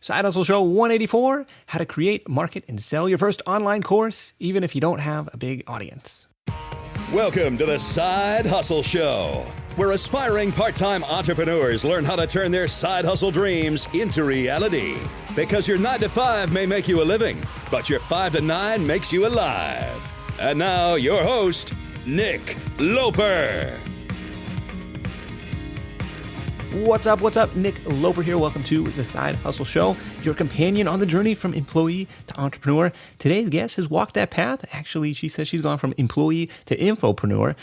Side Hustle Show 184, how to create, market, and sell your first online course, even if you don't have a big audience. Welcome to the Side Hustle Show, where aspiring part-time entrepreneurs learn how to turn their side hustle dreams into reality. Because your 9 to 5 may make you a living, but your 5 to 9 makes you alive. And now, your host, Nick Loper. What's up? Nick Loper here. Welcome to the Side Hustle Show, your companion on the journey from employee to entrepreneur. Today's guest has walked that path. Actually, she says she's gone from employee to infopreneur,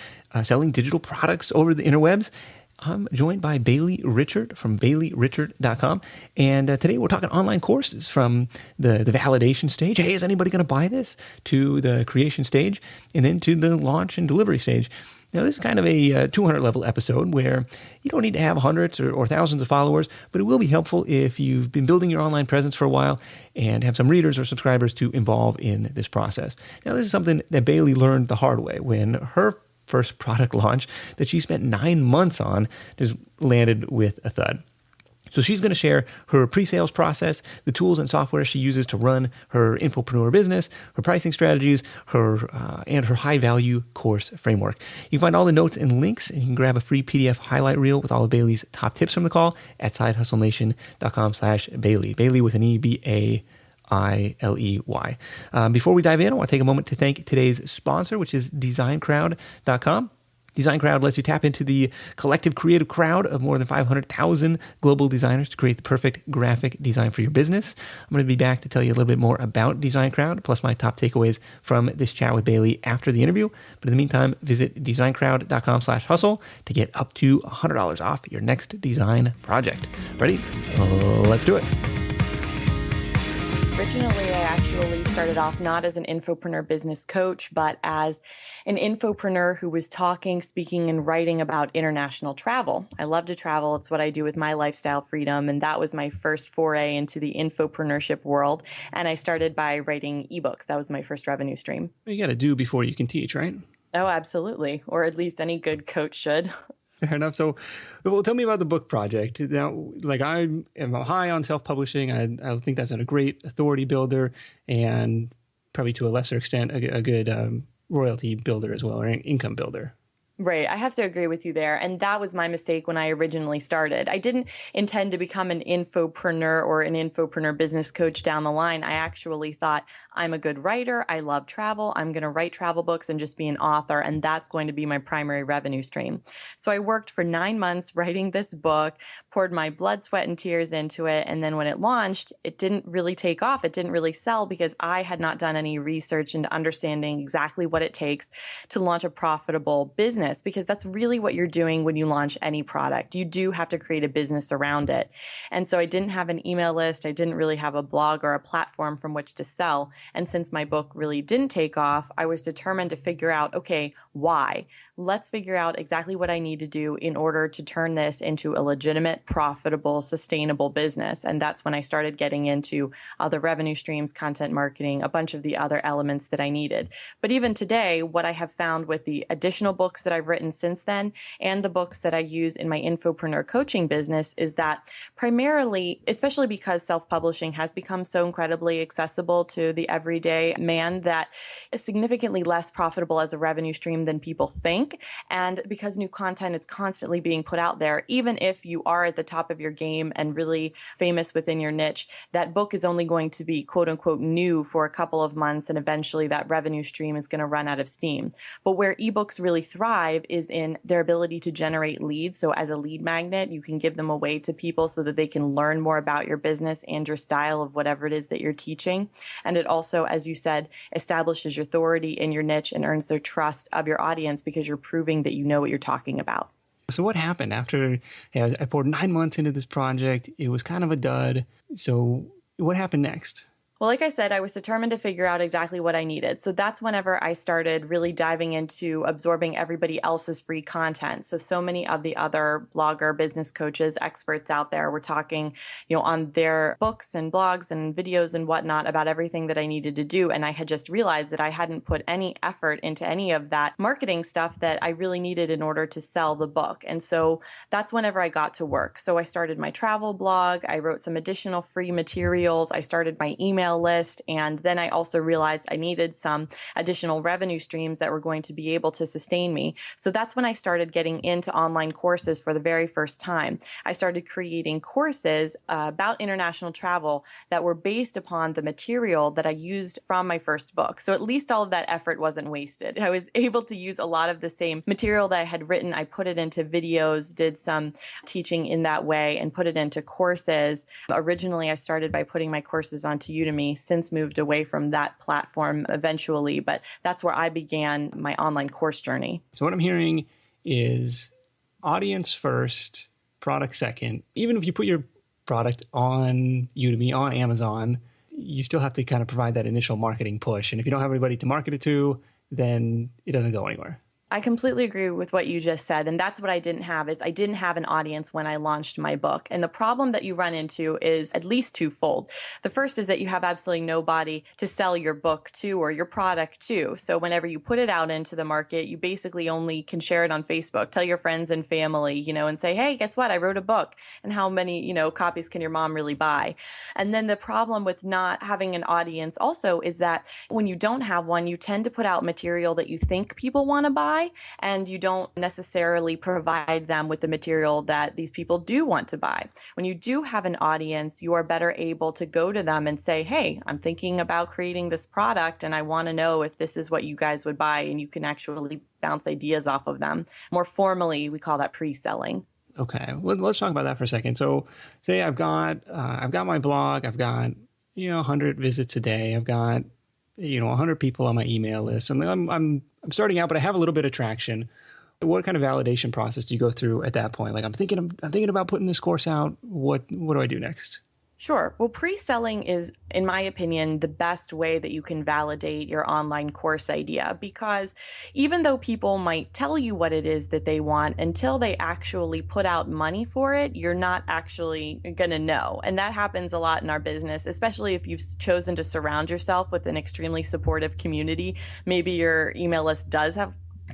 selling digital products over the interwebs. I'm joined by Bailey Richert from BaileyRichert.com. And today we're talking online courses from the validation stage. Hey, is anybody going to buy this? To the creation stage, and then to the launch and delivery stage. Now, this is kind of a 200-level episode where you don't need to have hundreds or thousands of followers, but it will be helpful if you've been building your online presence for a while and have some readers or subscribers to involve in this process. Now, this is something that Bailey learned the hard way when her first product launch that she spent 9 months on just landed with a thud. So she's going to share her pre-sales process, the tools and software she uses to run her infopreneur business, her pricing strategies, and her high-value course framework. You can find all the notes and links, and you can grab a free PDF highlight reel with all of Bailey's top tips from the call at sidehustlenation.com/Bailey. Bailey with an E, B-A-I-L-E-Y. Before we dive in, I want to take a moment to thank today's sponsor, which is designcrowd.com. DesignCrowd lets you tap into the collective creative crowd of more than 500,000 global designers to create the perfect graphic design for your business. I'm going to be back to tell you a little bit more about DesignCrowd, plus my top takeaways from this chat with Bailey after the interview. But in the meantime, visit designcrowd.com/hustle to get up to $100 off your next design project. Ready? Let's do it. Originally, I actually started off not as an infopreneur business coach, but as an infopreneur who was talking, speaking, and writing about international travel. I love to travel. It's what I do with my lifestyle freedom. And that was my first foray into the infopreneurship world. And I started by writing ebooks. That was my first revenue stream. You got to do before you can teach, right? Oh, absolutely. Or at least any good coach should. Fair enough. So, well, tell me about the book project. Now, like I am high on self-publishing. I think that's a great authority builder and probably to a lesser extent, a good royalty builder as well, or an income builder. Right. I have to agree with you there. And that was my mistake when I originally started. I didn't intend to become an infopreneur or an infopreneur business coach down the line. I actually thought, I'm a good writer. I love travel. I'm going to write travel books and just be an author. And that's going to be my primary revenue stream. So I worked for 9 months writing this book, poured my blood, sweat, and tears into it. And then when it launched, it didn't really take off. It didn't really sell because I had not done any research into understanding exactly what it takes to launch a profitable business. Because that's really what you're doing when you launch any product. You do have to create a business around it. And so I didn't have an email list. I didn't really have a blog or a platform from which to sell. And since my book really didn't take off, I was determined to figure out, okay, why? Let's figure out exactly what I need to do in order to turn this into a legitimate, profitable, sustainable business. And that's when I started getting into other revenue streams, content marketing, a bunch of the other elements that I needed. But even today, what I have found with the additional books that I've written since then and the books that I use in my infopreneur coaching business is that primarily, especially because self-publishing has become so incredibly accessible to the everyday man, that is significantly less profitable as a revenue stream than people think. And because new content is constantly being put out there, even if you are at the top of your game and really famous within your niche, that book is only going to be quote unquote new for a couple of months. And eventually that revenue stream is going to run out of steam. But where ebooks really thrive is in their ability to generate leads. So as a lead magnet, you can give them away to people so that they can learn more about your business and your style of whatever it is that you're teaching. And it also, as you said, establishes your authority in your niche and earns their trust of your audience because you're proving that you know what you're talking about. So what happened after I poured 9 months into this project? It was kind of a dud. So what happened next? Well, Well, like I said, I was determined to figure out exactly what I needed. So that's whenever I started really diving into absorbing everybody else's free content. So many of the other blogger, business coaches, experts out there were talking, on their books and blogs and videos and whatnot about everything that I needed to do. And I had just realized that I hadn't put any effort into any of that marketing stuff that I really needed in order to sell the book. And so that's whenever I got to work. So I started my travel blog. I wrote some additional free materials. I started my email list. And then I also realized I needed some additional revenue streams that were going to be able to sustain me. So that's when I started getting into online courses for the very first time. I started creating courses about international travel that were based upon the material that I used from my first book. So at least all of that effort wasn't wasted. I was able to use a lot of the same material that I had written. I put it into videos, did some teaching in that way, and put it into courses. Originally, I started by putting my courses onto Udemy, since moved away from that platform eventually, but that's where I began my online course journey. So what I'm hearing is audience first, product second. Even if you put your product on Udemy, on Amazon, you still have to kind of provide that initial marketing push. And if you don't have anybody to market it to, then it doesn't go anywhere. I completely agree with what you just said. And that's what I didn't have is I didn't have an audience when I launched my book. And the problem that you run into is at least twofold. The first is that you have absolutely nobody to sell your book to or your product to. So whenever you put it out into the market, you basically only can share it on Facebook, tell your friends and family, and say, hey, guess what? I wrote a book. And how many, copies can your mom really buy? And then the problem with not having an audience also is that when you don't have one, you tend to put out material that you think people want to buy. And you don't necessarily provide them with the material that these people do want to buy. When you do have an audience, you are better able to go to them and say, hey, I'm thinking about creating this product and I want to know if this is what you guys would buy, and you can actually bounce ideas off of them. More formally, we call that pre-selling. Okay, well, let's talk about that for a second. So say I've got my blog, I've got 100 visits a day, I've got 100 people on my email list. I'm starting out, but I have a little bit of traction. What kind of validation process do you go through at that point? Like I'm thinking about putting this course out. What do I do next? Sure. Well, pre-selling is, in my opinion, the best way that you can validate your online course idea, because even though people might tell you what it is that they want, until they actually put out money for it, you're not actually going to know. And that happens a lot in our business, especially if you've chosen to surround yourself with an extremely supportive community. Maybe your email list does have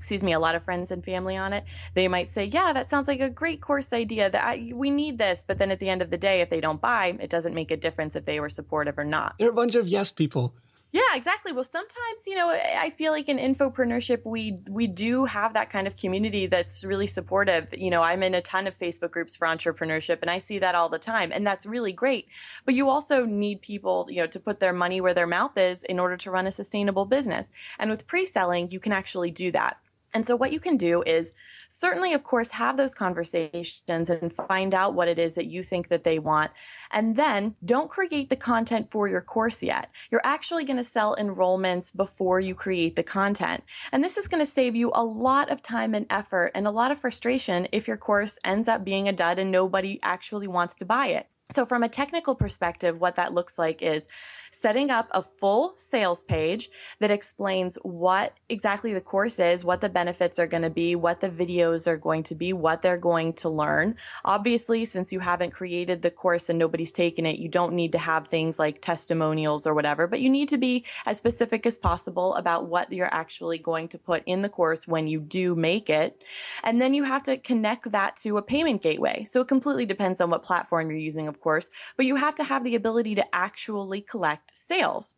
a lot of friends and family on it. They might say, yeah, that sounds like a great course idea, we need this. But then at the end of the day, if they don't buy, it doesn't make a difference if they were supportive or not. They're a bunch of yes people. Yeah, exactly. Well, sometimes, I feel like in infopreneurship, we do have that kind of community that's really supportive. I'm in a ton of Facebook groups for entrepreneurship, and I see that all the time, and that's really great. But you also need people, to put their money where their mouth is in order to run a sustainable business. And with pre-selling, you can actually do that. And so what you can do is certainly, of course, have those conversations and find out what it is that you think that they want. And then don't create the content for your course yet. You're actually going to sell enrollments before you create the content. And this is going to save you a lot of time and effort and a lot of frustration if your course ends up being a dud and nobody actually wants to buy it. So from a technical perspective, what that looks like is setting up a full sales page that explains what exactly the course is, what the benefits are going to be, what the videos are going to be, what they're going to learn. Obviously, since you haven't created the course and nobody's taken it, you don't need to have things like testimonials or whatever, but you need to be as specific as possible about what you're actually going to put in the course when you do make it. And then you have to connect that to a payment gateway. So it completely depends on what platform you're using, of course, but you have to have the ability to actually collect sales.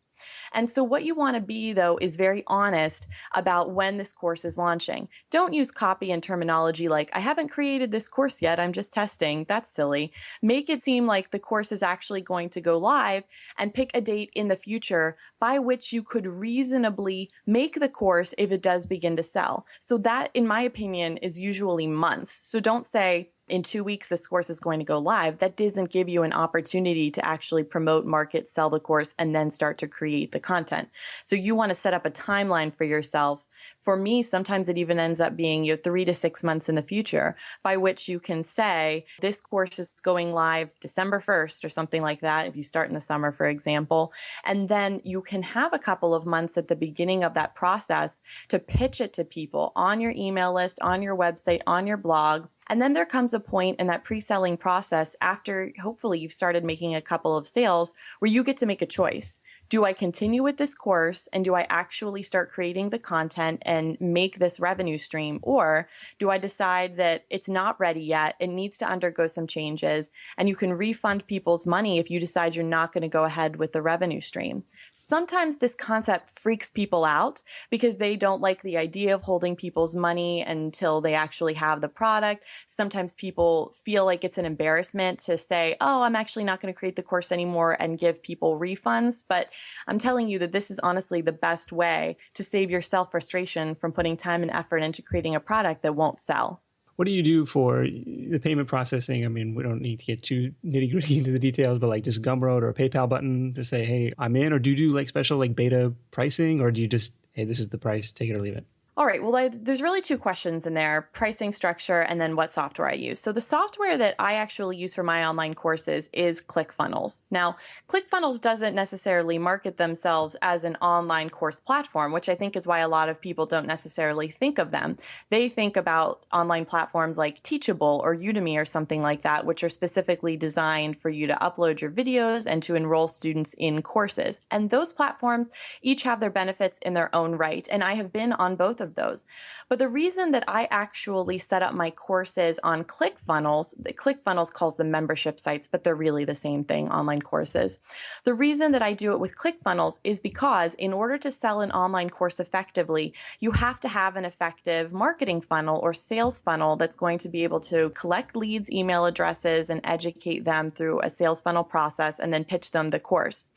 And so what you want to be, though, is very honest about when this course is launching. Don't use copy and terminology like, I haven't created this course yet, I'm just testing. That's silly. Make it seem like the course is actually going to go live, and pick a date in the future by which you could reasonably make the course if it does begin to sell. So that, in my opinion, is usually months. So don't say, in 2 weeks, this course is going to go live. That doesn't give you an opportunity to actually promote, market, sell the course, and then start to create the content. So you want to set up a timeline for yourself For me, sometimes it even ends up being 3 to 6 months in the future, by which you can say, this course is going live December 1st or something like that, if you start in the summer, for example. And then you can have a couple of months at the beginning of that process to pitch it to people on your email list, on your website, on your blog. And then there comes a point in that pre-selling process after hopefully you've started making a couple of sales where you get to make a choice. Do I continue with this course and do I actually start creating the content and make this revenue stream? Or do I decide that it's not ready yet, it needs to undergo some changes, and you can refund people's money if you decide you're not going to go ahead with the revenue stream? Sometimes this concept freaks people out because they don't like the idea of holding people's money until they actually have the product. Sometimes people feel like it's an embarrassment to say, oh, I'm actually not going to create the course anymore and give people refunds. But I'm telling you that this is honestly the best way to save yourself frustration from putting time and effort into creating a product that won't sell. What do you do for the payment processing? I mean, we don't need to get too nitty gritty into the details, but like just Gumroad or a PayPal button to say, hey, I'm in, or do you do like special like beta pricing, or do you just, hey, this is the price, take it or leave it? All right. Well, there's really two questions in there: pricing structure and then what software I use. So the software that I actually use for my online courses is ClickFunnels. Now, ClickFunnels doesn't necessarily market themselves as an online course platform, which I think is why a lot of people don't necessarily think of them. They think about online platforms like Teachable or Udemy or something like that, which are specifically designed for you to upload your videos and to enroll students in courses. And those platforms each have their benefits in their own right. And I have been on both of those. But the reason that I actually set up my courses on ClickFunnels, ClickFunnels calls them membership sites, but they're really the same thing, online courses. The reason that I do it with ClickFunnels is because in order to sell an online course effectively, you have to have an effective marketing funnel or sales funnel that's going to be able to collect leads, email addresses, and educate them through a sales funnel process and then pitch them the course.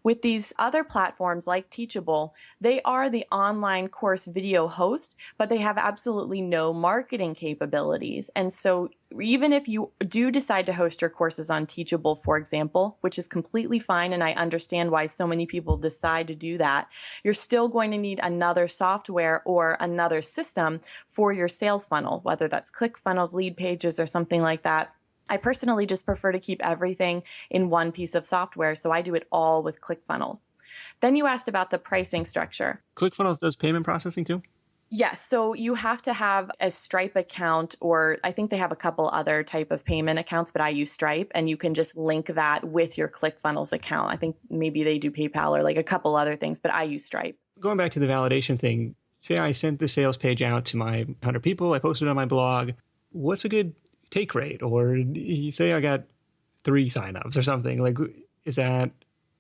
With these other platforms like Teachable, they are the online course video host, but they have absolutely no marketing capabilities. And so even if you do decide to host your courses on Teachable, for example, which is completely fine, and I understand why so many people decide to do that, you're still going to need another software or another system for your sales funnel, whether that's ClickFunnels, Lead Pages, or something like that. I personally just prefer to keep everything in one piece of software, so I do it all with ClickFunnels. Then you asked about the pricing structure. ClickFunnels does payment processing too? Yes, so you have to have a Stripe account, or I think they have a couple other type of payment accounts, but I use Stripe, and you can just link that with your ClickFunnels account. I think maybe they do PayPal or like a couple other things, but I use Stripe. Going back to the validation thing, say I sent the sales page out to my 100 people, I posted it on my blog. What's a good take rate? Or you say I got 3 signups or something, like, is that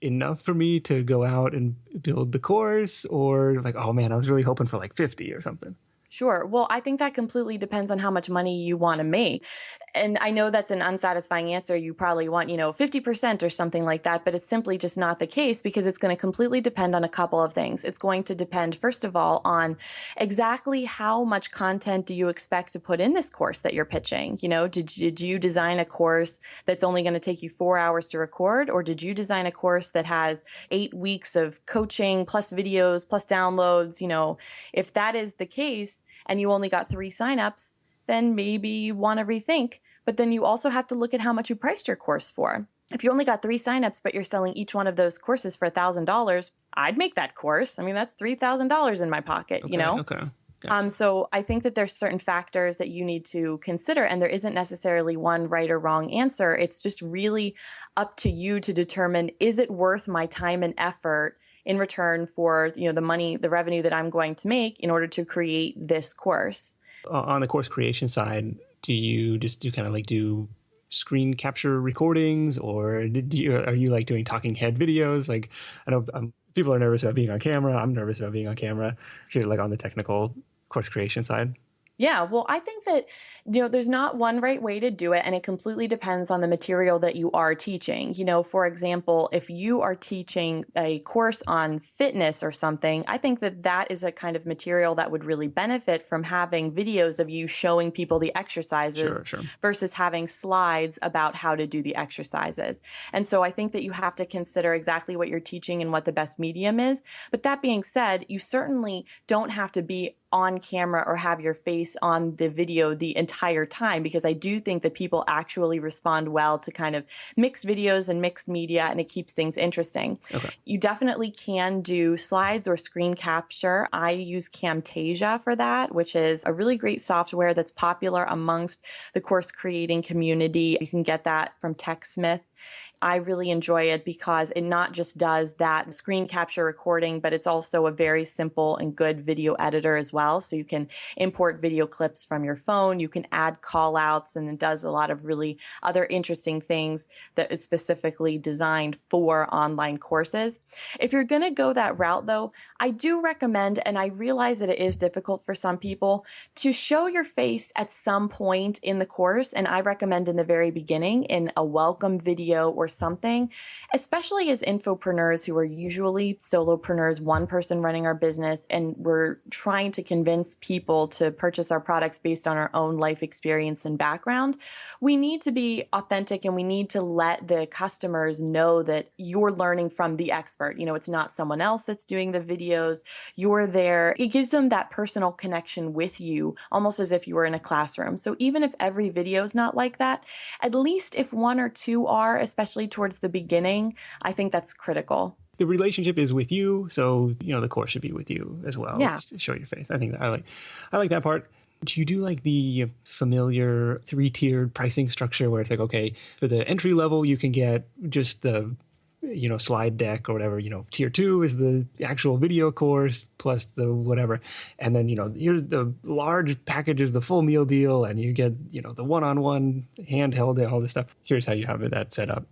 enough for me to go out and build the course? Or like, oh man, I was really hoping for like 50 or something? Sure. Well, I think that completely depends on how much money you want to make. And I know that's an unsatisfying answer. You probably want, 50% or something like that, but it's simply just not the case because it's going to completely depend on a couple of things. It's going to depend, first of all, on exactly how much content do you expect to put in this course that you're pitching? Did you design a course that's only going to take you 4 hours to record, or did you design a course that has 8 weeks of coaching plus videos plus downloads? If that is the case, and you only got 3 signups, then maybe you want to rethink. But then you also have to look at how much you priced your course for. If you only got 3 signups, but you're selling each one of those courses for $1,000, I'd make that course. I mean, that's $3,000 in my pocket, Okay. Gotcha. So I think that there's certain factors that you need to consider, and there isn't necessarily one right or wrong answer. It's just really up to you to determine, is it worth my time and effort in return for the money, the revenue that I'm going to make in order to create this course. On the course creation side, do you just do screen capture recordings, or are you like doing talking head videos? Like, I know people are nervous about being on camera. I'm nervous about being on camera. So you're like on the technical course creation side. Yeah, well, I think that There's not one right way to do it, and it completely depends on the material that you are teaching. For example, if you are teaching a course on fitness or something, I think that that is a kind of material that would really benefit from having videos of you showing people the exercises Sure. versus having slides about how to do the exercises. And so I think that you have to consider exactly what you're teaching and what the best medium is. But that being said, you certainly don't have to be on camera or have your face on the video the entire time, because I do think that people actually respond well to kind of mixed videos and mixed media, and it keeps things interesting. Okay. You definitely can do slides or screen capture. I use Camtasia for that, which is a really great software that's popular amongst the course creating community. You can get that from TechSmith. I really enjoy it because it not just does that screen capture recording, but it's also a very simple and good video editor as well. So you can import video clips from your phone, you can add call outs, and it does a lot of really other interesting things that is specifically designed for online courses. If you're going to go that route though, I do recommend, and I realize that it is difficult for some people, to show your face at some point in the course. And I recommend in the very beginning in a welcome video or something, especially as infopreneurs who are usually solopreneurs, one person running our business, and we're trying to convince people to purchase our products based on our own life experience and background. We need to be authentic, and we need to let the customers know that you're learning from the expert. It's not someone else that's doing the videos. You're there. It gives them that personal connection with you, almost as if you were in a classroom. So even if every video is not like that, at least if one or two are, especially towards the beginning, I think that's critical. The relationship is with you, so the course should be with you as well. Yeah. Show your face. I think I like that part. Do you do like the familiar 3-tiered pricing structure where it's like, okay, for the entry level you can get just the slide deck or whatever, tier 2 is the actual video course plus the whatever. And then, here's the large package is the full meal deal, and you get, the one-on-one handheld, all this stuff. Here's how you have that set up.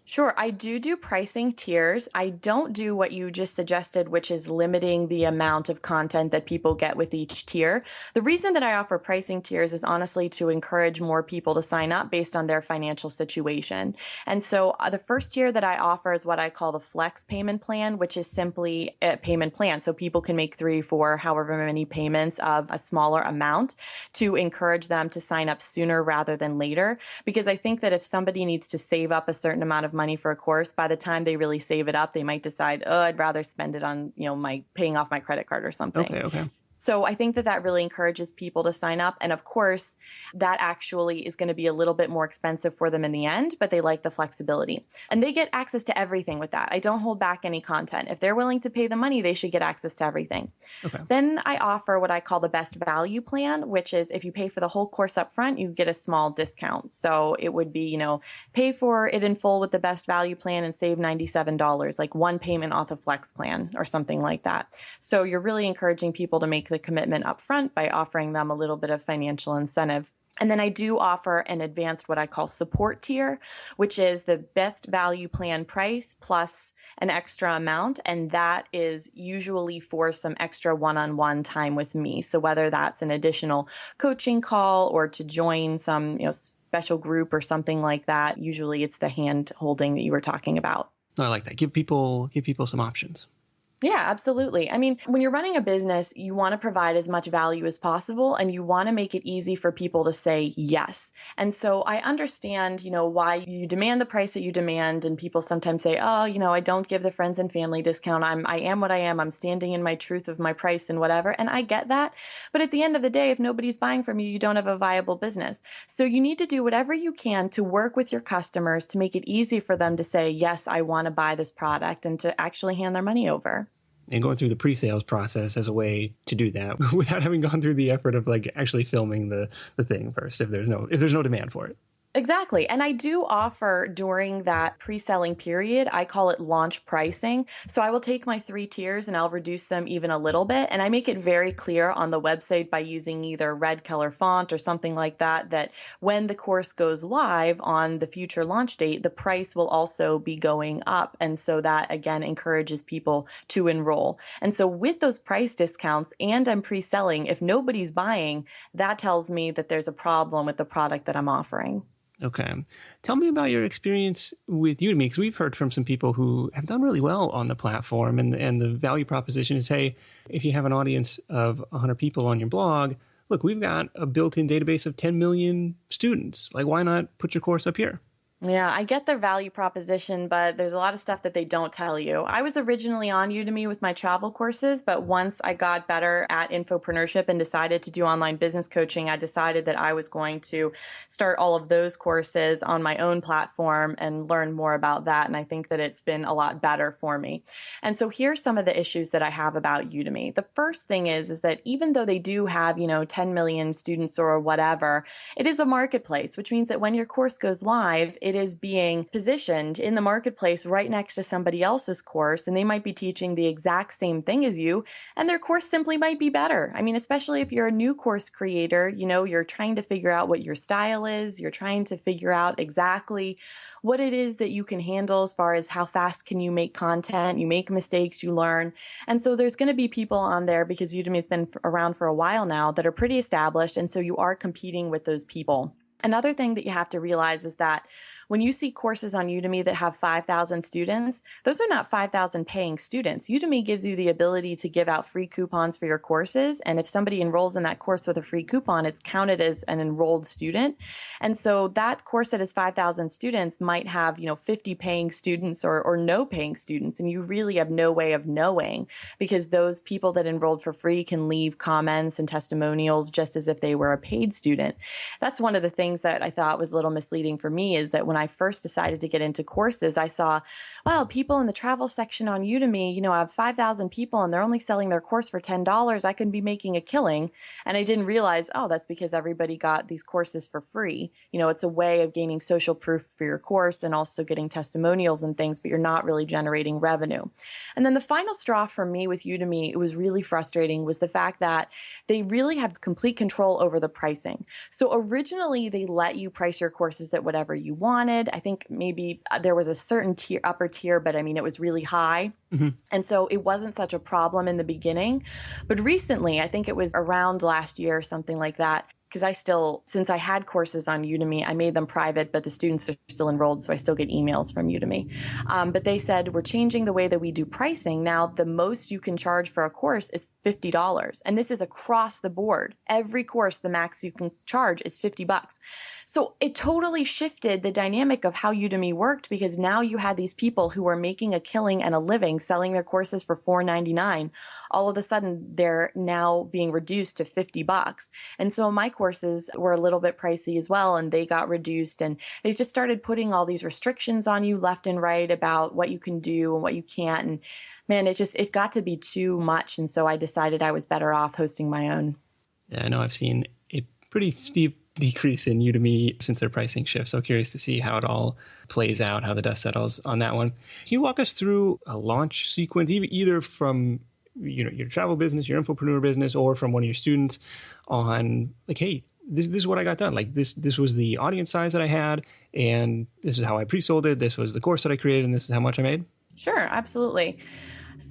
Sure. I do pricing tiers. I don't do what you just suggested, which is limiting the amount of content that people get with each tier. The reason that I offer pricing tiers is honestly to encourage more people to sign up based on their financial situation. And so the first tier that I offer is what I call the flex payment plan, which is simply a payment plan. So people can make 3, 4, however many payments of a smaller amount to encourage them to sign up sooner rather than later. Because I think that if somebody needs to save up a certain amount of money for a course, by the time they really save it up, they might decide, I'd rather spend it on, my paying off my credit card or something. Okay. So I think that really encourages people to sign up. And of course, that actually is going to be a little bit more expensive for them in the end, but they like the flexibility. And they get access to everything with that. I don't hold back any content. If they're willing to pay the money, they should get access to everything. Okay. Then I offer what I call the best value plan, which is if you pay for the whole course up front, you get a small discount. So it would be, pay for it in full with the best value plan and save $97, like one payment off the flex plan or something like that. So you're really encouraging people to make the commitment up front by offering them a little bit of financial incentive. And then I do offer an advanced, what I call support tier, which is the best value plan price plus an extra amount. And that is usually for some extra one-on-one time with me. So whether that's an additional coaching call or to join some, special group or something like that, usually it's the hand holding that you were talking about. I like that. Give people some options. Yeah, absolutely. I mean, when you're running a business, you want to provide as much value as possible, and you want to make it easy for people to say yes. And so I understand, why you demand the price that you demand. And people sometimes say, I don't give the friends and family discount. I am what I am. I'm standing in my truth of my price and whatever. And I get that. But at the end of the day, if nobody's buying from you, you don't have a viable business. So you need to do whatever you can to work with your customers to make it easy for them to say, yes, I want to buy this product, and to actually hand their money over. And going through the pre-sales process as a way to do that without having gone through the effort of like actually filming the thing first if there's no demand for it. Exactly. And I do offer during that pre-selling period, I call it launch pricing. So I will take my 3 tiers and I'll reduce them even a little bit. And I make it very clear on the website by using either red color font or something like that, that when the course goes live on the future launch date, the price will also be going up. And so that again encourages people to enroll. And so with those price discounts and I'm pre-selling, if nobody's buying, that tells me that there's a problem with the product that I'm offering. Okay. Tell me about your experience with Udemy, because we've heard from some people who have done really well on the platform, and the value proposition is, hey, if you have an audience of 100 people on your blog, look, we've got a built-in database of 10 million students. Like, why not put your course up here? Yeah, I get their value proposition, but there's a lot of stuff that they don't tell you. I was originally on Udemy with my travel courses, but once I got better at infopreneurship and decided to do online business coaching, I decided that I was going to start all of those courses on my own platform and learn more about that. And I think that it's been a lot better for me. And so here's some of the issues that I have about Udemy. The first thing is that even though they do have, 10 million students or whatever, it is a marketplace, which means that when your course goes live, it is being positioned in the marketplace right next to somebody else's course, and they might be teaching the exact same thing as you, and their course simply might be better. I mean, especially if you're a new course creator, you're trying to figure out what your style is, you're trying to figure out exactly what it is that you can handle as far as how fast can you make content, you make mistakes, you learn. And so there's going to be people on there, because Udemy has been around for a while now, that are pretty established, and so you are competing with those people. Another thing that you have to realize is that when you see courses on Udemy that have 5,000 students, those are not 5,000 paying students. Udemy gives you the ability to give out free coupons for your courses. And if somebody enrolls in that course with a free coupon, it's counted as an enrolled student. And so that course that has 5,000 students might have, 50 paying students or no paying students. And you really have no way of knowing, because those people that enrolled for free can leave comments and testimonials just as if they were a paid student. That's one of the things that I thought was a little misleading for me, is that when I first decided to get into courses, I saw, wow, people in the travel section on Udemy, I have 5,000 people and they're only selling their course for $10. I can be making a killing. And I didn't realize, oh, that's because everybody got these courses for free. It's a way of gaining social proof for your course and also getting testimonials and things, but you're not really generating revenue. And then the final straw for me with Udemy, it was really frustrating, was the fact that they really have complete control over the pricing. So originally they let you price your courses at whatever you wanted. I think maybe there was a certain upper tier, but I mean, it was really high. Mm-hmm. And so it wasn't such a problem in the beginning. But recently, I think it was around last year or something like that, because since I had courses on Udemy, I made them private, but the students are still enrolled, so I still get emails from Udemy. But they said, we're changing the way that we do pricing. Now, the most you can charge for a course is $50. And this is across the board. Every course, the max you can charge is $50. So it totally shifted the dynamic of how Udemy worked, because now you had these people who were making a killing and a living selling their courses for $4.99. All of a sudden, they're now being reduced to $50. And so my courses were a little bit pricey as well, and they got reduced, and they just started putting all these restrictions on you left and right about what you can do and what you can't. And man, it got to be too much. And so I decided I was better off hosting my own. Yeah, I know I've seen a pretty steep decrease in Udemy since their pricing shift. So curious to see how it all plays out, how the dust settles on that one. Can you walk us through a launch sequence, either from your travel business, your infopreneur business, or from one of your students, on like, hey, this is what I got done. Like this was the audience size that I had, and this is how I pre-sold it. This was the course that I created, and this is how much I made. Sure, absolutely.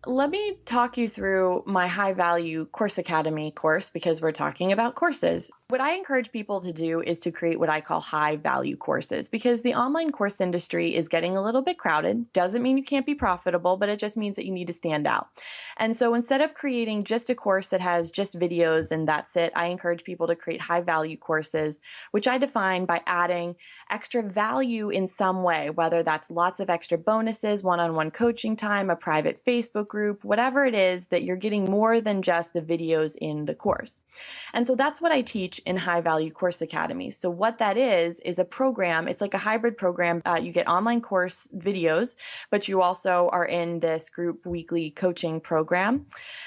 Let me talk you through my high value Course Academy course, because we're talking about courses. What I encourage people to do is to create what I call high value courses, because the online course industry is getting a little bit crowded. Doesn't mean you can't be profitable, but it just means that you need to stand out. And so instead of creating just a course that has just videos and that's it, I encourage people to create high value courses, which I define by adding extra value in some way, whether that's lots of extra bonuses, one-on-one coaching time, a private Facebook group, whatever it is, that you're getting more than just the videos in the course. And so that's what I teach in high value course academies. So what that is a program. It's like a hybrid program. You get online course videos, but you also are in this group weekly coaching program.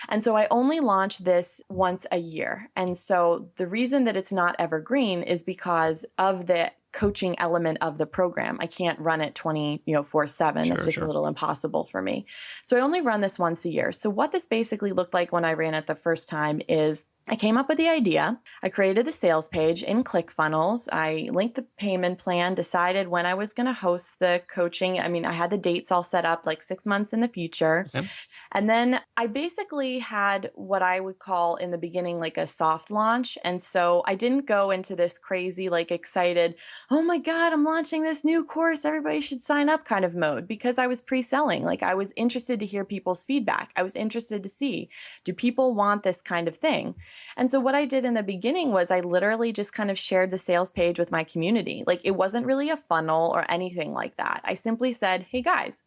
And so I only launch this once a year. And so the reason that it's not evergreen is because of the coaching element of the program. I can't run it 24/7. It's just a little impossible for me. So I only run this once a year. So what this basically looked like when I ran it the first time is I came up with the idea. I created the sales page in ClickFunnels. I linked the payment plan, decided when I was going to host the coaching. I mean, I had the dates all set up like 6 months in the future. Okay. And then I basically had what I would call in the beginning like a soft launch. And so I didn't go into this crazy, like excited, oh my God, I'm launching this new course, everybody should sign up kind of mode, because I was pre-selling. Like I was interested to hear people's feedback. I was interested to see, do people want this kind of thing? And so what I did in the beginning was I literally just kind of shared the sales page with my community. Like it wasn't really a funnel or anything like that. I simply said, hey guys,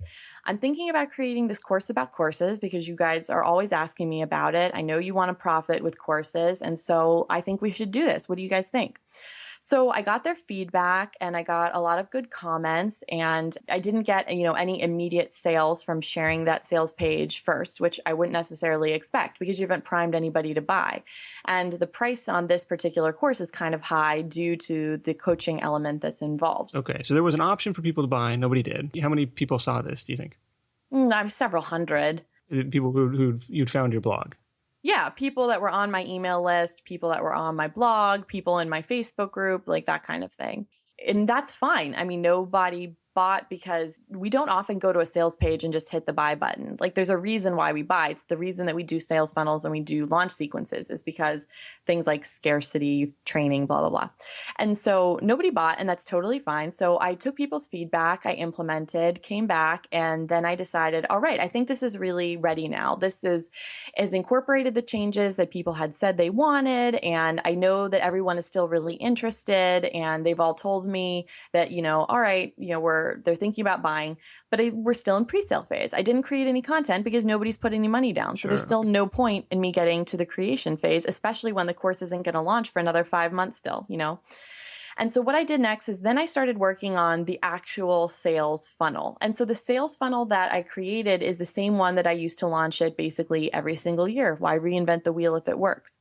I'm thinking about creating this course about courses because you guys are always asking me about it. I know you want to profit with courses. And so I think we should do this. What do you guys think? So I got their feedback and I got a lot of good comments, and I didn't get, any immediate sales from sharing that sales page first, which I wouldn't necessarily expect because you haven't primed anybody to buy. And the price on this particular course is kind of high due to the coaching element that's involved. Okay. So there was an option for people to buy. Nobody did. How many people saw this, do you think? I'm several hundred. People who you'd found your blog. Yeah, people that were on my email list, people that were on my blog, people in my Facebook group, like that kind of thing. And that's fine. I mean, nobody bought because we don't often go to a sales page and just hit the buy button. Like there's a reason why we buy. It's the reason that we do sales funnels and we do launch sequences is because things like scarcity, training, blah, blah, blah. And so nobody bought, and that's totally fine. So I took people's feedback, I implemented, came back, and then I decided, all right, I think this is really ready now. This has incorporated the changes that people had said they wanted. And I know that everyone is still really interested, and they've all told me that, all right, they're thinking about buying, but we're still in pre-sale phase. I didn't create any content because nobody's put any money down. So there's still no point in me getting to the creation phase, especially when the course isn't going to launch for another 5 months still, And so what I did next is then I started working on the actual sales funnel. And so the sales funnel that I created is the same one that I used to launch it basically every single year. Why reinvent the wheel if it works?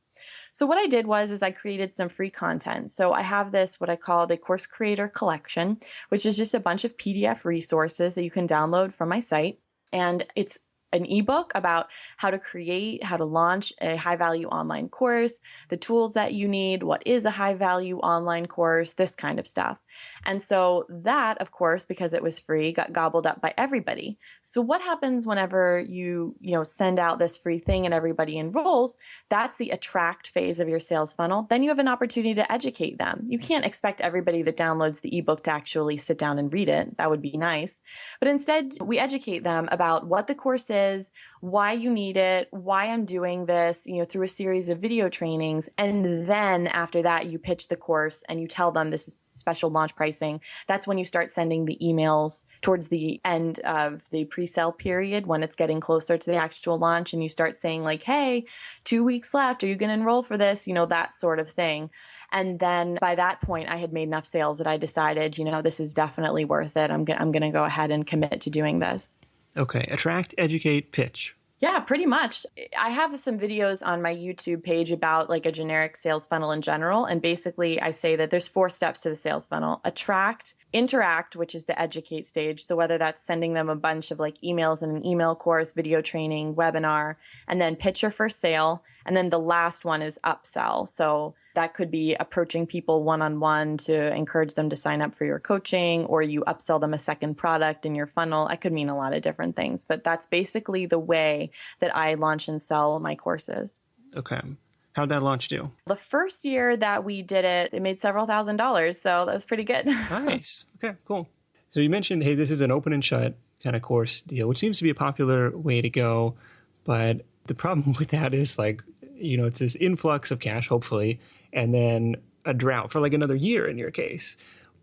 So what I did is I created some free content. So I have this, what I call the Course Creator Collection, which is just a bunch of PDF resources that you can download from my site. And it's an ebook about how to create, how to launch a high value online course, the tools that you need, what is a high value online course, this kind of stuff. And so that, of course, because it was free, got gobbled up by everybody. So what happens whenever you send out this free thing and everybody enrolls? That's the attract phase of your sales funnel. Then you have an opportunity to educate them. You can't expect everybody that downloads the ebook to actually sit down and read it. That would be nice. But instead, we educate them about what the course is, why you need it, why I'm doing this, through a series of video trainings. And then after that, you pitch the course and you tell them this is special launch pricing. That's when you start sending the emails towards the end of the pre-sale period when it's getting closer to the actual launch, and you start saying like, hey, 2 weeks left. Are you going to enroll for this? That sort of thing. And then by that point, I had made enough sales that I decided, this is definitely worth it. I'm going to go ahead and commit to doing this. Okay. Attract, educate, pitch. Yeah, pretty much. I have some videos on my YouTube page about like a generic sales funnel in general. And basically I say that there's 4 steps to the sales funnel: attract, interact, which is the educate stage. So whether that's sending them a bunch of like emails in an email course, video training, webinar, and then pitch your first sale. And then the last one is upsell. So that could be approaching people one-on-one to encourage them to sign up for your coaching, or you upsell them a second product in your funnel. It could mean a lot of different things, but that's basically the way that I launch and sell my courses. Okay. How'd that launch do? The first year that we did it, it made several $1,000s. So that was pretty good. Nice. Okay, cool. So you mentioned, hey, this is an open and shut kind of course deal, which seems to be a popular way to go. But the problem with that is like, it's this influx of cash, hopefully, and then a drought for like another year in your case.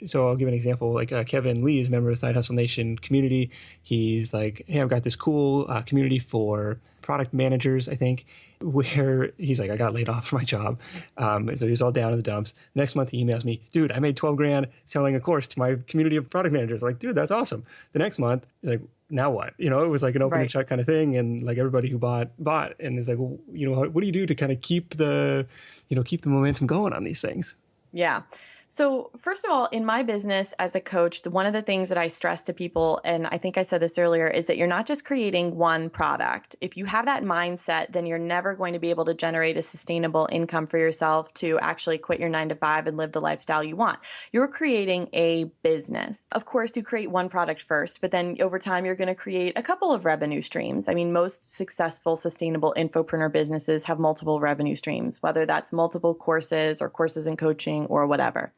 So I'll give an example, like Kevin Lee is a member of the Side Hustle Nation community. He's like, hey, I've got this cool community for product managers, I think, where he's like, I got laid off from my job. So he was all down in the dumps. Next month he emails me, dude, I made $12,000 selling a course to my community of product managers. Like, dude, that's awesome. The next month, he's like, now what? It was like an open and shut kind of thing. And like everybody who bought. And it's like, well, what do you do to kind of keep the momentum going on these things? Yeah. So, first of all, in my business as a coach, one of the things that I stress to people, and I think I said this earlier, is that you're not just creating one product. If you have that mindset, then you're never going to be able to generate a sustainable income for yourself to actually quit your 9 to 5 and live the lifestyle you want. You're creating a business. Of course, you create one product first, but then over time, you're going to create a couple of revenue streams. I mean, most successful, sustainable infopreneur businesses have multiple revenue streams, whether that's multiple courses or courses in coaching or whatever.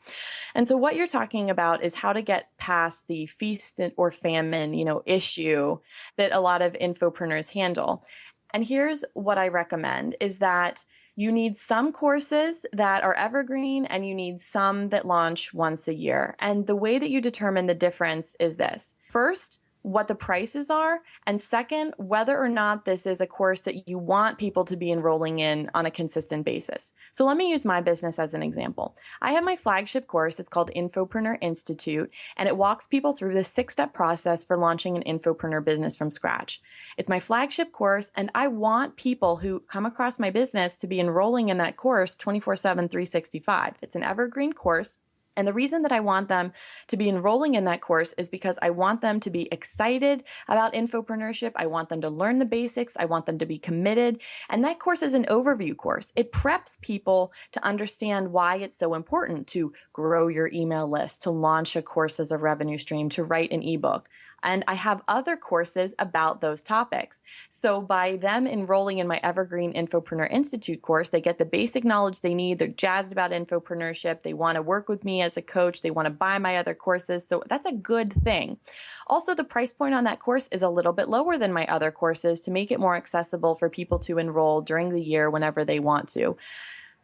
And so what you're talking about is how to get past the feast or famine, issue that a lot of infopreneurs handle. And here's what I recommend is that you need some courses that are evergreen and you need some that launch once a year. And the way that you determine the difference is this. First, what the prices are, and second, whether or not this is a course that you want people to be enrolling in on a consistent basis. So let me use my business as an example. I have my flagship course. It's called Infopreneur Institute, and it walks people through the 6-step process for launching an infopreneur business from scratch. It's my flagship course, and I want people who come across my business to be enrolling in that course 24/7, 365. It's an evergreen course. And the reason that I want them to be enrolling in that course is because I want them to be excited about infopreneurship. I want them to learn the basics. I want them to be committed. And that course is an overview course. It preps people to understand why it's so important to grow your email list, to launch a course as a revenue stream, to write an ebook. And I have other courses about those topics. So by them enrolling in my Evergreen Infopreneur Institute course, they get the basic knowledge they need. They're jazzed about infopreneurship. They want to work with me as a coach. They want to buy my other courses. So that's a good thing. Also, the price point on that course is a little bit lower than my other courses to make it more accessible for people to enroll during the year whenever they want to.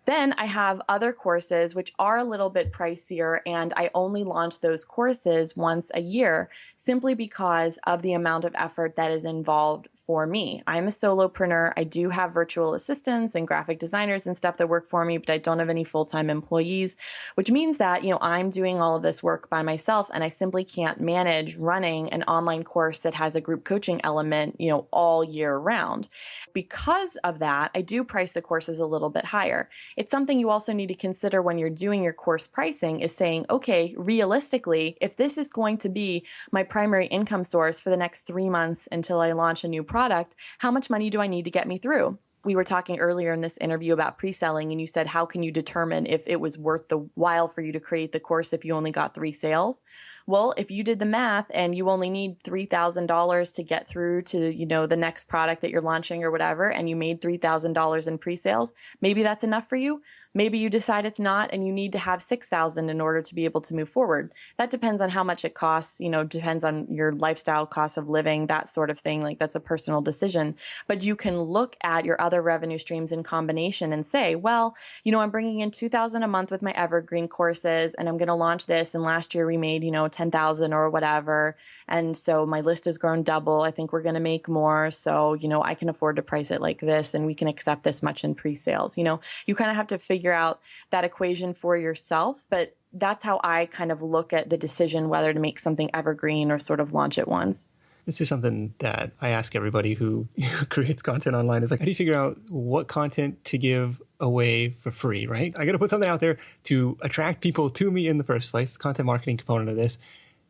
Then I have other courses which are a little bit pricier, and I only launch those courses once a year simply because of the amount of effort that is involved for me. I'm a solopreneur. I do have virtual assistants and graphic designers and stuff that work for me, but I don't have any full-time employees, which means that, I'm doing all of this work by myself, and I simply can't manage running an online course that has a group coaching element, all year round. Because of that, I do price the courses a little bit higher. It's something you also need to consider when you're doing your course pricing is saying, okay, realistically, if this is going to be my primary income source for the next 3 months until I launch a new product, how much money do I need to get me through? We were talking earlier in this interview about pre-selling, and you said, how can you determine if it was worth the while for you to create the course if you only got 3 sales? Well, if you did the math and you only need $3,000 to get through to, the next product that you're launching or whatever, and you made $3,000 in pre-sales, maybe that's enough for you. Maybe you decide it's not and you need to have $6,000 in order to be able to move forward. That depends on how much it costs, depends on your lifestyle, cost of living, that sort of thing. Like that's a personal decision. But you can look at your other revenue streams in combination and say, well, I'm bringing in $2,000 a month with my Evergreen courses and I'm going to launch this. And last year we made, $10,000 or whatever. And so my list has grown double. I think we're going to make more. So, I can afford to price it like this and we can accept this much in pre-sales. You kind of have to figure out that equation for yourself, but that's how I kind of look at the decision whether to make something evergreen or sort of launch it once. This is something that I ask everybody who creates content online. Is like, how do you figure out what content to give away for free, right? I got to put something out there to attract people to me in the first place, content marketing component of this.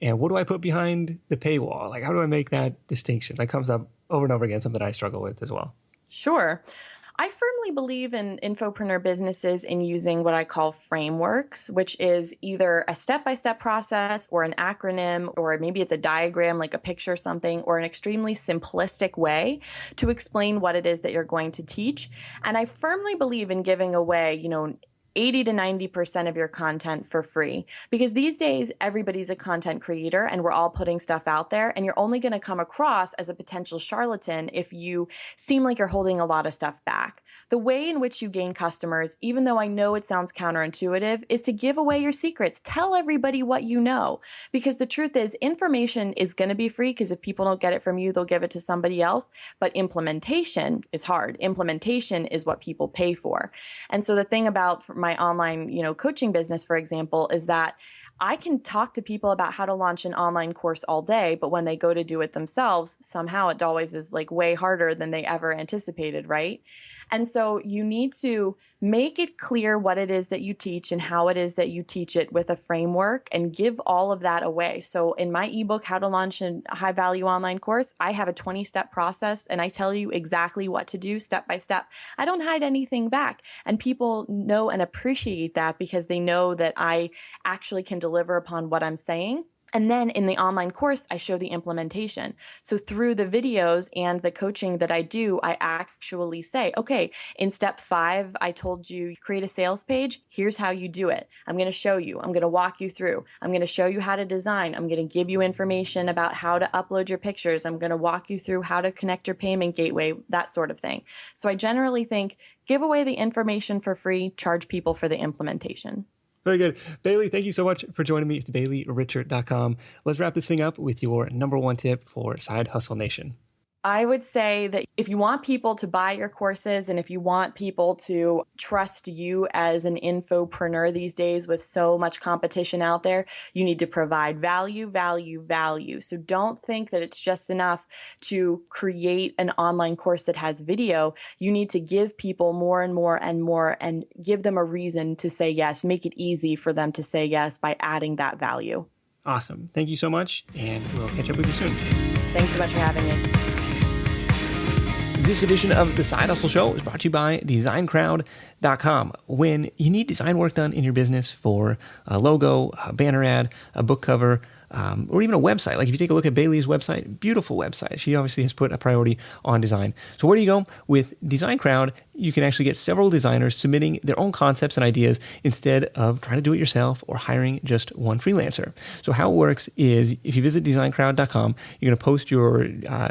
And what do I put behind the paywall? Like, how do I make that distinction? That comes up over and over again, something I struggle with as well. Sure. I firmly believe in infopreneur businesses in using what I call frameworks, which is either a step-by-step process or an acronym, or maybe it's a diagram, like a picture or something, or an extremely simplistic way to explain what it is that you're going to teach. And I firmly believe in giving away, 80 to 90% of your content for free. Because these days, everybody's a content creator and we're all putting stuff out there. And you're only going to come across as a potential charlatan if you seem like you're holding a lot of stuff back. The way in which you gain customers, even though I know it sounds counterintuitive, is to give away your secrets. Tell everybody what you know. Because the truth is, information is going to be free because if people don't get it from you, they'll give it to somebody else. But implementation is hard. Implementation is what people pay for. And so the thing about my online, coaching business, for example, is that I can talk to people about how to launch an online course all day, but when they go to do it themselves, somehow it always is like way harder than they ever anticipated, right? And so you need to make it clear what it is that you teach and how it is that you teach it with a framework, and give all of that away. So in my ebook, How to Launch a High Value Online Course, I have a 20-step process, and I tell you exactly what to do step by step. I don't hide anything back. And people know and appreciate that because they know that I actually can deliver upon what I'm saying. And then in the online course, I show the implementation. So through the videos and the coaching that I do, I actually say, okay, in step 5, I told you create a sales page. Here's how you do it. I'm going to show you. I'm going to walk you through. I'm going to show you how to design. I'm going to give you information about how to upload your pictures. I'm going to walk you through how to connect your payment gateway, that sort of thing. So I generally think give away the information for free, charge people for the implementation. Very good. Bailey, thank you so much for joining me. It's BaileyRichert.com. Let's wrap this thing up with your number one tip for Side Hustle Nation. I would say that if you want people to buy your courses and if you want people to trust you as an infopreneur these days with so much competition out there, you need to provide value, value, value. So don't think that it's just enough to create an online course that has video. You need to give people more and more and more and give them a reason to say yes. Make it easy for them to say yes by adding that value. Awesome. Thank you so much, and we'll catch up with you soon. Thanks so much for having me. This edition of The Side Hustle Show is brought to you by designcrowd.com. When you need design work done in your business for a logo, a banner ad, a book cover, or even a website. Like if you take a look at Bailey's website, beautiful website. She obviously has put a priority on design. So where do you go? With Design Crowd, you can actually get several designers submitting their own concepts and ideas instead of trying to do it yourself or hiring just one freelancer. So how it works is if you visit designcrowd.com, you're going to post your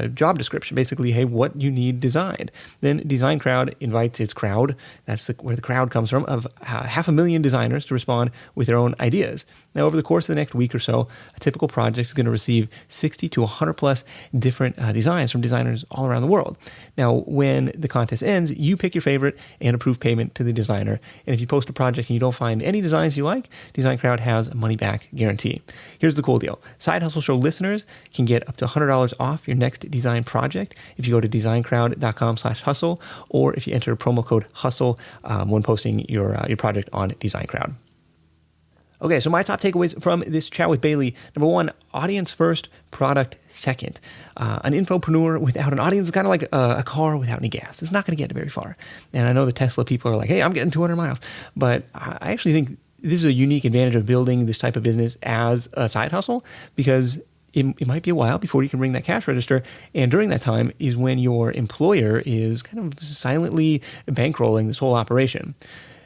job description, basically, hey, what you need designed. Then Design Crowd invites its crowd, that's where the crowd comes from, of 500,000 designers to respond with their own ideas. Now, over the course of the next week or so, a typical project is going to receive 60 to 100 plus different designs from designers all around the world. Now, when the contest ends, you pick your favorite and approve payment to the designer. And if you post a project and you don't find any designs you like, Design Crowd has a money-back guarantee. Here's the cool deal. Side Hustle Show listeners can get up to $100 off your next design project if you go to designcrowd.com/hustle, or if you enter promo code HUSTLE when posting your project on Design Crowd. Okay, so my top takeaways from this chat with Bailey. Number 1, audience first, product second. An infopreneur without an audience is kind of like a car without any gas. It's not going to get very far. And I know the Tesla people are like, hey, I'm getting 200 miles. But I actually think this is a unique advantage of building this type of business as a side hustle, because it might be a while before you can ring that cash register. And during that time is when your employer is kind of silently bankrolling this whole operation.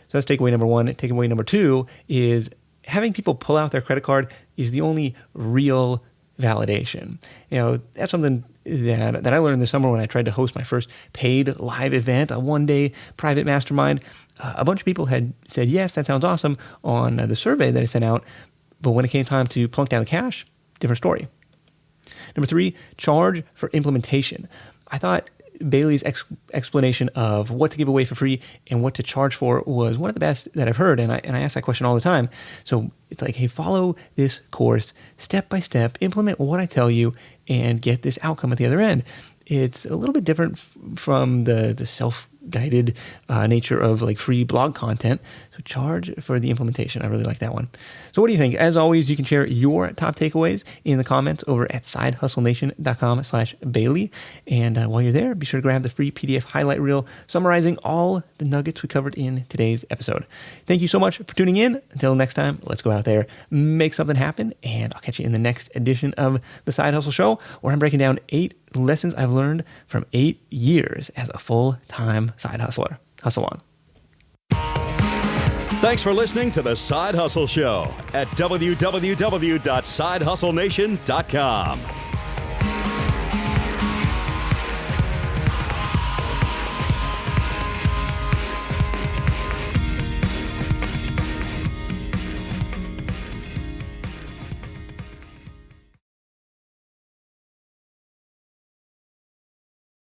So that's takeaway number 1. Takeaway number 2 is having people pull out their credit card is the only real validation. You know, that's something that I learned this summer when I tried to host my first paid live event, a one-day private mastermind. A bunch of people had said, yes, that sounds awesome on the survey that I sent out. But when it came time to plunk down the cash, different story. Number 3, charge for implementation. I thought Bailey's explanation of what to give away for free and what to charge for was one of the best that I've heard, and I ask that question all the time. So it's like, hey, follow this course step by step, implement what I tell you, and get this outcome at the other end. It's a little bit different from the self-guided nature of like free blog content. So charge for the implementation. I really like that one. So what do you think? As always, you can share your top takeaways in the comments over at sidehustlenation.com/Bailey. And while you're there, be sure to grab the free PDF highlight reel summarizing all the nuggets we covered in today's episode. Thank you so much for tuning in. Until next time, let's go out there, make something happen, and I'll catch you in the next edition of The Side Hustle Show, where I'm breaking down 8 lessons I've learned from 8 years as a full-time side hustler. Hustle on. Thanks for listening to The Side Hustle Show at www.sidehustlenation.com.